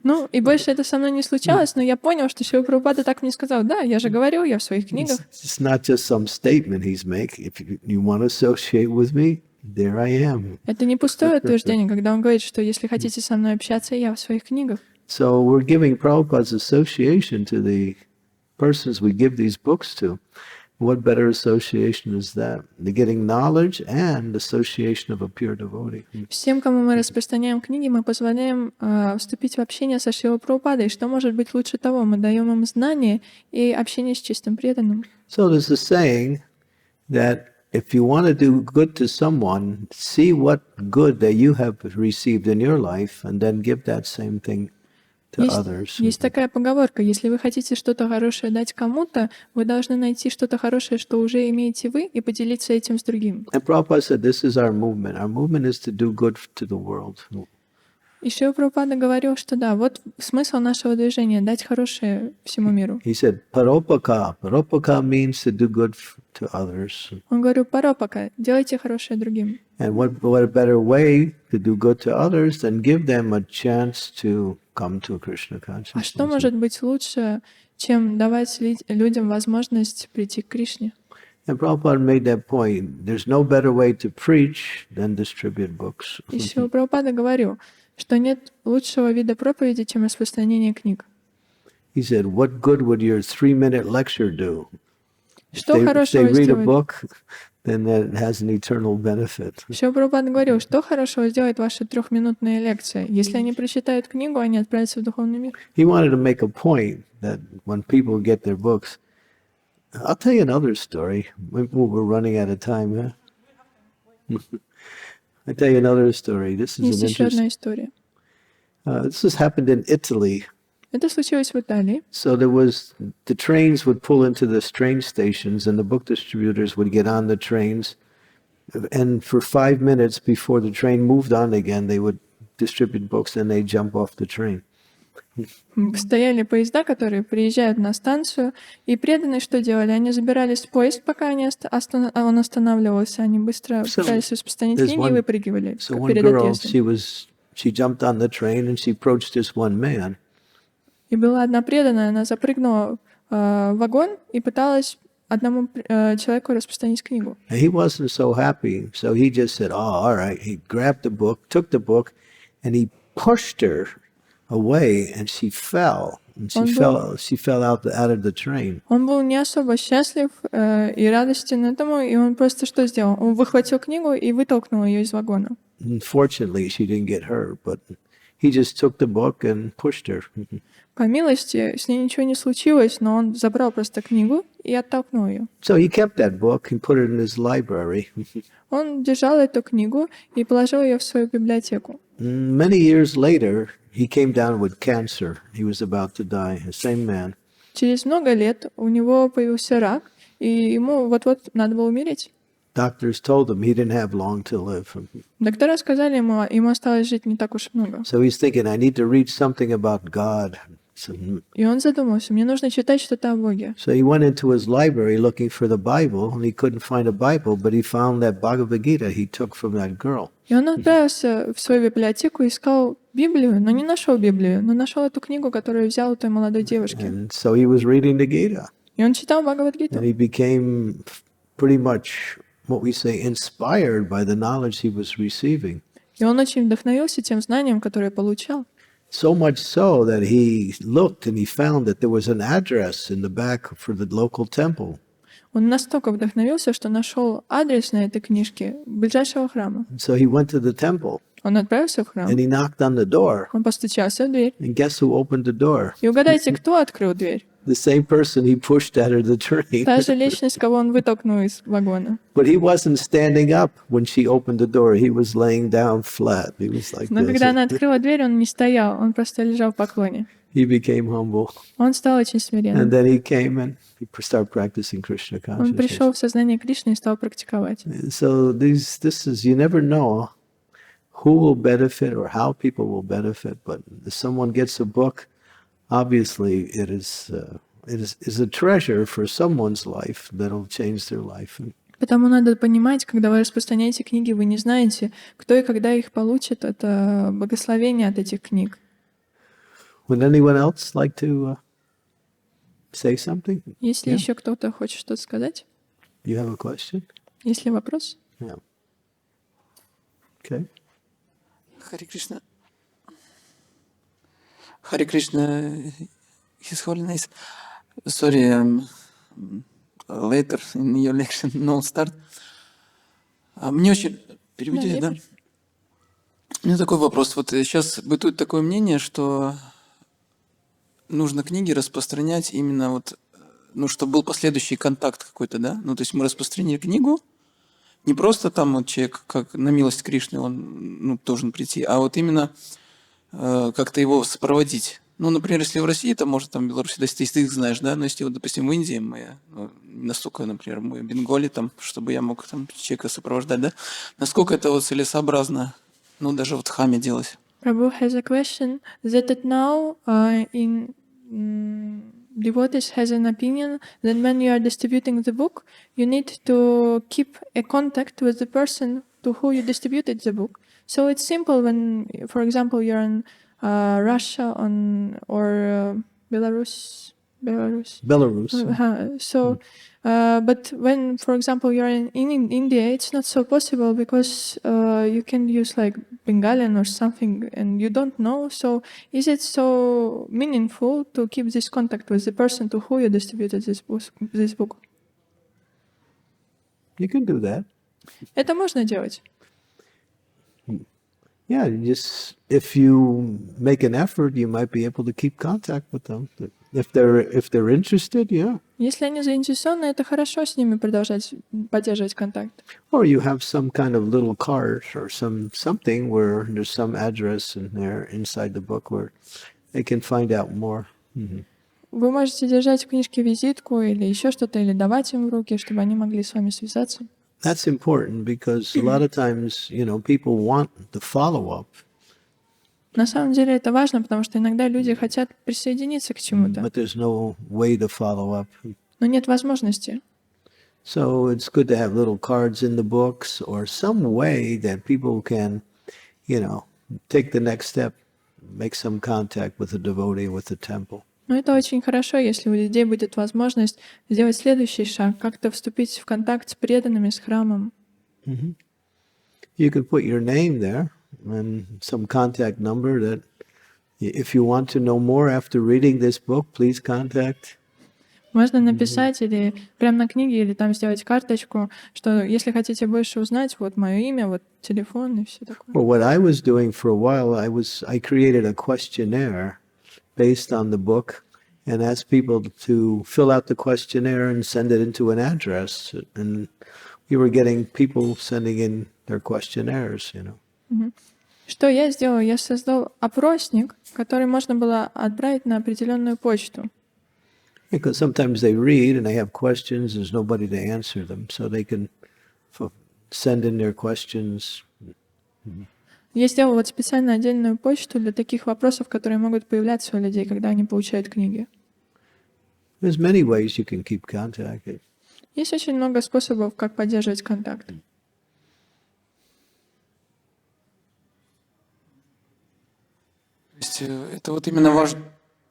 Ну, и больше это со мной не случалось, но я понял, что Шрила Прабхупада так мне сказал: да, я же говорил, я в своих книгах. It's not just some statement he's making. If you want to associate with me, there I am. Это не пустое утверждение, когда он говорит, что если хотите со мной общаться, я в своих книгах. So we're giving Prabhupada's association to the persons we give these books to. What better association is that? They're getting knowledge and association of a pure devotee. Всем, кому мы распространяем книги, мы позволяем вступить в общение со Шрилой Прабхупадой. Что может быть лучше того? Мы даем им знания и общение с чистым преданным. So there's a saying that if you want to do good to someone, see what good that you have received in your life and then give that same thing to others. Есть такая поговорка: если вы хотите что-то хорошее дать кому-то, вы должны найти что-то хорошее, что уже имеете вы, и поделиться этим с другим. And Prabhupada said, this is our movement. Our movement is to do good to the world. И Шрила Прабхупада говорил, что да, вот смысл нашего движения — дать хорошее всему миру. He said, paropaka. Paropaka means to do good to others. Он говорил: паропака, делайте хорошее другим. And what a better way to do good to others than give them a chance to come to Krishna А что consciousness. может быть лучше, чем давать людям возможность прийти к Кришне? And Prabhupada made that point. There's no better way to preach than distribute books. И Шрила Прабхупада говорил, что нет лучшего вида проповеди, чем распространение книг. He said, what good would your 3-minute lecture do? Что If they хорошего read a сделает? book, then that has an eternal benefit. Шрила Прабхупада говорил, что хорошего сделает ваша 3-минутная лекция. Если они прочитают книгу, они отправятся в духовный мир. He wanted to make a point that when people get their books, I'll tell you another story. We're running out of time, huh? I'll tell you another story. This is Есть an еще одна interesting. история. This has happened in Italy. Это случилось в Италии. So the trains would pull into the train stations, and the book distributors would get on the trains, and for 5 minutes before the train moved on again, they would distribute books, and they jump off the train. Стояли поезда, которые приезжают на станцию, и преданные что делали? Они забирались в поезд, пока он останавливался. Они быстро пытались распространить there's книги и one- выпрыгивали So one перед girl, отъездом. she jumped on the train, and she approached this one man. И была одна преданная, она запрыгнула в вагон и пыталась одному человеку распространить книгу. And he wasn't so happy, so he just said, "Oh, all right." He grabbed the book, took the book, and he pushed her away, and she fell. And she fell out of the train. Он был не особо счастлив и радостен этому, и он просто что сделал? Он выхватил книгу и вытолкнул ее из вагона. Unfortunately, she didn't get hurt, but he just took the book and pushed her. По милости, с ней ничего не случилось, но он забрал просто книгу и оттолкнул ее. So he kept that book and put it in his library. Он держал эту книгу и положил ее в свою библиотеку. Many years later, he came down with cancer. He was about to die, the same man. Через много лет у него появился рак, и ему вот-вот надо было умереть. Doctors told him he didn't have long to live. Доктора сказали ему осталось жить не так уж много. So he's thinking, I need to read something about God. И он задумался, мне нужно читать что-то о Боге. So he went into his library looking for the Bible, and he couldn't find a Bible, but he found that Bhagavad Gita he took from that girl. И он отправился в свою библиотеку, искал Библию, но не нашел Библию, но нашел эту книгу, которую взял у той молодой девушки. And so he was reading the Gita, И он читал Бхагавад-гиту. and he became pretty much, what we say, inspired by the knowledge he was receiving. И он очень вдохновился тем знанием, которое получал. So much so that he looked and he found that there was an address in the back for the local temple. Он настолько вдохновился, что нашел адрес на этой книжке ближайшего храма. So he went to the temple, Он отправился в храм. and he knocked on the door. Он постучался в дверь. And guess who opened the door? И угадайте, кто открыл дверь? the same person he pushed out of the train. Та же личность, кого он вытолкнул из вагона. But he wasn't standing up when she opened the door. He was laying down flat. He was like Но когда она this. открыла дверь, он не стоял, он просто лежал в поклоне. He became humble. Он стал очень And смиренным. then he came and he started practicing Krishna Он consciousness. пришел в сознание Кришны и стал практиковать. So this is, you never know who will benefit or how people will benefit, but if someone gets a book, obviously it is a treasure for someone's life that'll change their life. Потому надо понимать, когда вы распространяете книги, вы не знаете, кто и когда их получит. Это благословение от этих книг. Would anyone else like to say something? Если Yeah. еще кто-то хочет что-то сказать, You have a question? есть ли вопрос? Yeah. Okay. Харе Кришна. Харе Кришна, His Holiness. Sorry, I'm later in your lecture, no start. Мне очень... Переведите, Да, да? У меня такой вопрос. Вот сейчас бытует такое мнение, что нужно книги распространять именно вот, ну, чтобы был последующий контакт какой-то, да? Ну, то есть мы распространили книгу, не просто там вот человек, как на милость Кришны, он должен прийти, а вот именно как-то его сопроводить. Ну, например, если в России, то может там в Беларуси, да, если ты их знаешь, да, но если вот, допустим, в Индии мы, настолько, например, мы в Бенголе, там, чтобы я мог там человека сопровождать, да, насколько это вот целесообразно, ну, даже в Дхаме делать. Prabhu has a question that now devotees has an opinion that when you are distributing the book, you need to keep a contact with the person to who you distributed the book. So it's simple when, for example, you're in Russia or Belarus. But when, for example, you're in India, it's not so possible because you can use like Bengalian or something and you don't know. So is it so meaningful to keep this contact with the person to who you distributed this book? You can do that. Это можно делать. Yeah, just if you make an effort, you might be able to keep contact with them. If they're interested, yeah. Если они заинтересованы, это хорошо с ними поддерживать контакт. Or you have some kind of little card or something where there's some address in there inside the book where they can find out more. Mm-hmm. Вы можете держать в книжке визитку или еще что-то, или давать им в руки, чтобы они могли с вами связаться. That's important because a lot of times, people want the follow-up. На самом деле это важно, потому что иногда люди хотят присоединиться к чему-то, But there's no way to follow up. но нет возможности. So it's good to have little cards in the books or some way that people can, take the next step, make some contact with the devotee, with the temple. Но это очень хорошо, если у людей будет возможность сделать следующий шаг, как-то вступить в контакт с преданными, с храмом. Mm-hmm. You could put your name there and some contact number that if you want to know more after reading this book, please contact. Можно написать или прямо на книге, или там сделать карточку, что если хотите больше узнать, вот мое имя, вот телефон и все такое. Well, what I was doing for a while, I created a questionnaire based on the book and asked people to fill out the questionnaire and send it into an address. And we were getting people sending in their questionnaires, Что я сделала? Я создал опросник, который можно было отправить на определенную почту. Because sometimes they read and they have questions, there's nobody to answer them, so they can send in their questions. Я сделала вот специально отдельную почту для таких вопросов, которые могут появляться у людей, когда они получают книги. There's many ways you can keep contact. Есть очень много способов, как поддерживать контакт. То есть это вот именно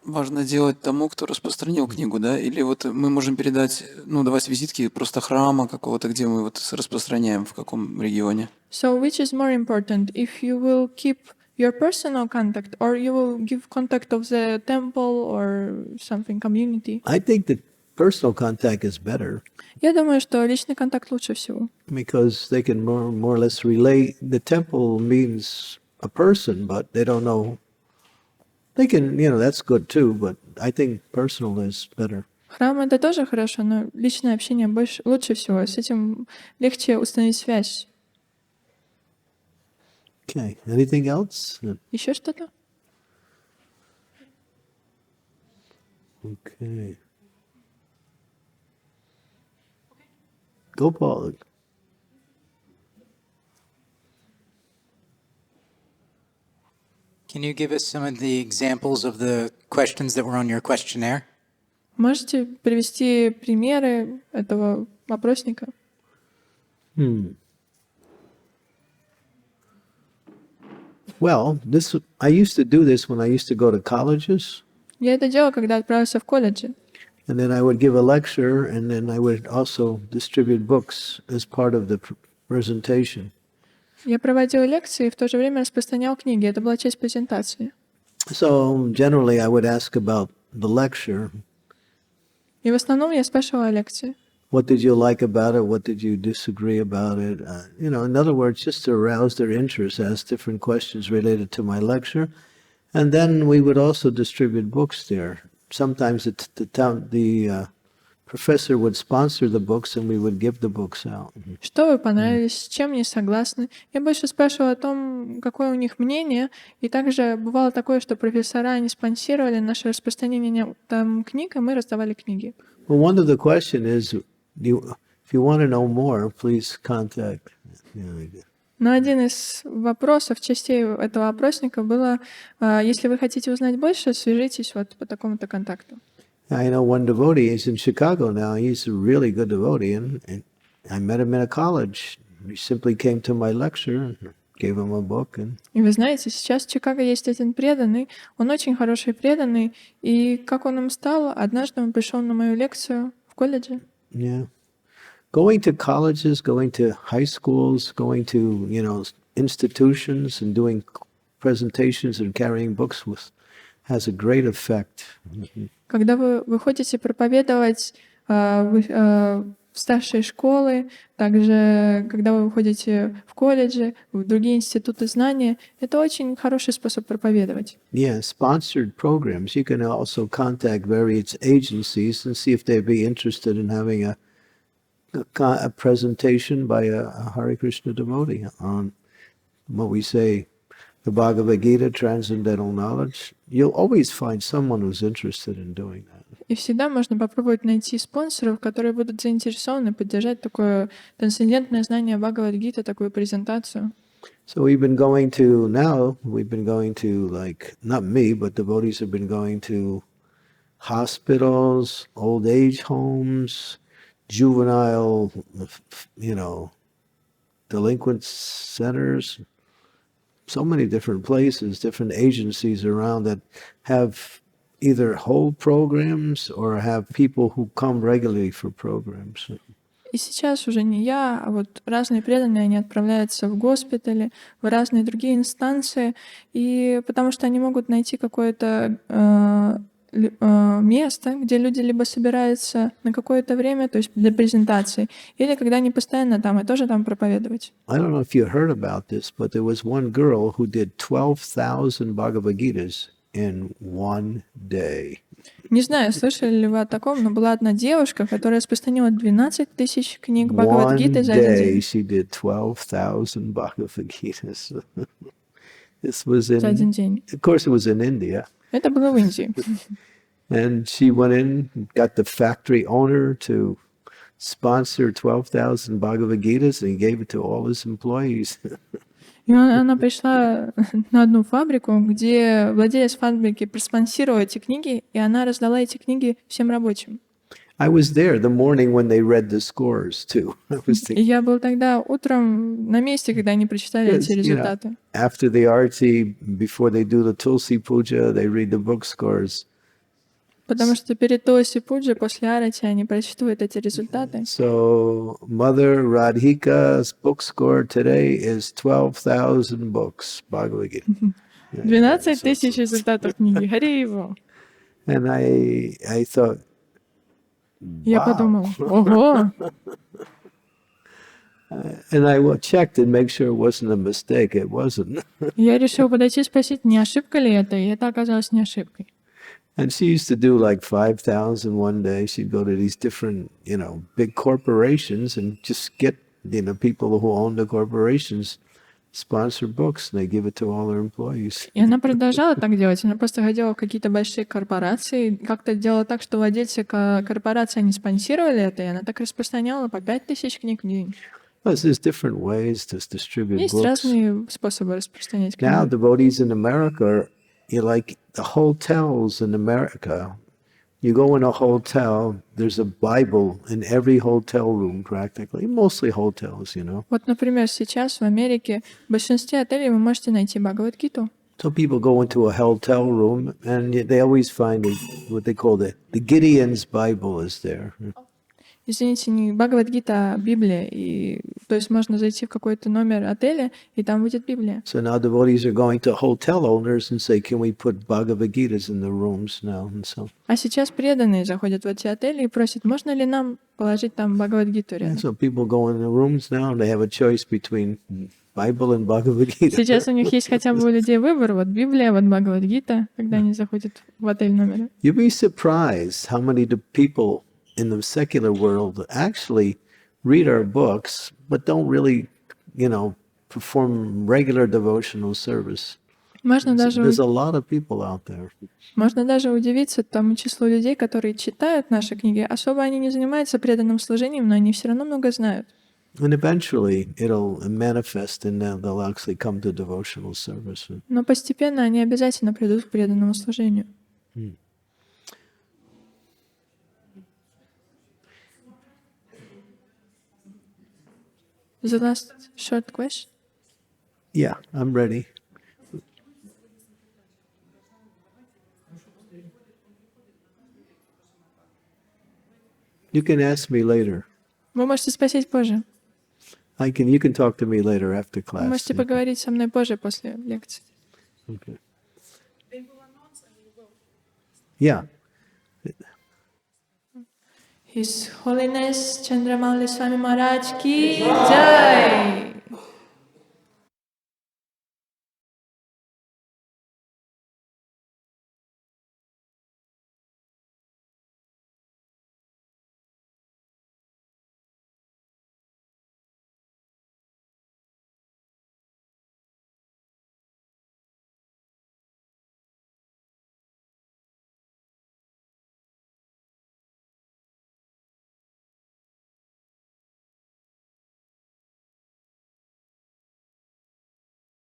важно делать тому, кто распространил книгу, да? Или вот мы можем передать, давать визитки просто храма какого-то, где мы вот распространяем, в каком регионе? So which is more important, if you will keep your personal contact or you will give contact of the temple or something, community? I think that personal contact is better Я думаю, что личный контакт лучше всего. because they can more or less relate. The temple means a person, but they don't know They can, that's good too, but I think personal is better. Храм — это тоже хорошо, но личное общение лучше всего. С этим легче установить связь. Okay. Anything else? Еще что-то? Okay. Go, Paul. Can you give us some of the examples of the questions that were on your questionnaire? Можете привести примеры этого вопросника? Well, I used to do this when I used to go to colleges. Я это делала, когда отправился в колледж. And then I would give a lecture, and then I would also distribute books as part of the presentation. Я проводил лекции и в то же время распространял книги. Это была часть презентации. So generally I would ask about the lecture. И в основном я спрашивала о лекции. What did you like about it? What did you disagree about it? In other words, just to arouse their interest, ask different questions related to my lecture. And then we would also distribute books there. Sometimes the professor would sponsor the books and we would give the books out. Что вы понравились, с чем не согласны? Я больше спрашивала о том, какое у них мнение. И также бывало такое, что профессора не спонсировали наше распространение там книг, и мы раздавали книги. Well, one of the questions is, if you want to know more, please contact. Но один из вопросов, частей этого опросника было, если вы хотите узнать больше, свяжитесь вот по такому-то контакту. I know one devotee, he's in Chicago now, he's a really good devotee, and I met him in a college. He simply came to my lecture and gave him a book. И вы знаете, сейчас в Чикаго есть один преданный, он очень хороший преданный, и как он им стал, однажды он пришел на мою лекцию в колледже. Yeah. Going to colleges, going to high schools, going to, institutions and doing presentations and carrying books has a great effect. Когда вы выходите проповедовать в старшие школы, также когда вы выходите в колледжи, в другие институты знания, это очень хороший способ проповедовать. Yeah, sponsored programs. You can also contact various agencies and see if they'd be interested in having a presentation by a Hare Krishna devotee on what we say, the Bhagavad Gita, transcendental knowledge. You'll always find someone who's interested in doing that. И всегда можно попробовать найти спонсоров, которые будут заинтересованы поддержать такое трансцендентное знание Бхагавад-гиты, такую презентацию. So we've been going to, like, not me, but devotees have been going to hospitals, old age homes, juvenile, delinquent centers, so many different places, different agencies around that have either whole programs or have people who come regularly for programs. И сейчас уже не я, а вот разные преданные, они отправляются в госпитали, в разные другие инстанции, и потому что они могут найти какое-то место, где люди либо собираются на какое-то время, то есть для презентации, или когда они постоянно там, и тоже там проповедовать. I don't know if you heard about this, but there was one girl who did 12,000 Bhagavad Gitas in one day. Не знаю, слышали ли вы о таком, но была одна девушка, которая распространила 12 тысяч книг Бхагавад-гиты за один день. She did 12,000 Bhagavad Gitas. This was За один день. Of course, it was in India. Это было в Индии. And she went in, got the factory owner to sponsor 12,000 Bhagavad Gitas, and he gave it to all his employees. И она пришла на одну фабрику, где владелец фабрики проспонсировал эти книги, и она раздала эти книги всем рабочим. I was there the morning when they read the scores too. И я был тогда утром на месте, когда они прочитали эти результаты. After the arti, before they do the Tulsi Puja, they read the book scores. Потому что перед Тулси Пуджей, после арати, они прочитывают эти результаты. So Mother Radhika's book score today is 12,000 books, Bhagavad Gita. 12 тысяч результатов книги. Харибо. And I thought, Я подумал, ого! And I checked and make sure it wasn't a mistake. It wasn't. Я решил подойти и спросить, не ошибка ли это, и это оказалось не ошибкой. And she used to do like 5,000 one day. She'd go to these different, big corporations and just get, people who own the corporations sponsor books, and they give it to all their employees. И она продолжала так делать. Она просто ходила в какие-то большие корпорации, как-то делала так, что владельцы корпораций, они спонсировали это, и она так распространяла по 5000 книг в день. There's different ways to distribute Есть books. разные способы распространять Now книги. devotees in America, like the hotels in America. You go in a hotel, there's a Bible in every hotel room practically, mostly hotels, Вот, например, сейчас в Америке в большинстве отелей вы можете найти Бхагавад-гиту. So people go into a hotel room and they always find what they call the Gideon's Bible is there. Извините, не Бхагавад-гита, а Библия. И, то есть можно зайти в какой-то номер отеля, и там будет Библия. So now devotees are going to hotel owners and say, can we put Bhagavad Gitas in the rooms now? And so, А сейчас преданные заходят в эти отели и просят, можно ли нам положить там Бхагавад-гиту рядом. so people go in the rooms now and they have a choice between Bible and Bhagavad Gita. Сейчас у них есть хотя бы у людей выбор, вот Библия, вот Бхагавад-гита, когда они заходят в отель номер. You'd be surprised how many people in the secular world actually read our books, but don't really, perform regular devotional service. Можно даже There's a lot of people out there. Можно даже удивиться тому числу людей, которые читают наши книги. Особо они не занимаются преданным служением, но они все равно много знают. And eventually it'll manifest and they'll actually come to devotional service. Но постепенно они обязательно придут к преданному служению. The last short question. Yeah, I'm ready. You can ask me later. Вы можете спросить позже. You can talk to me later after Вы class. можете поговорить со мной позже после лекции. Okay. Yeah. His Holiness Candramauli Swami Maharaj ki Jai!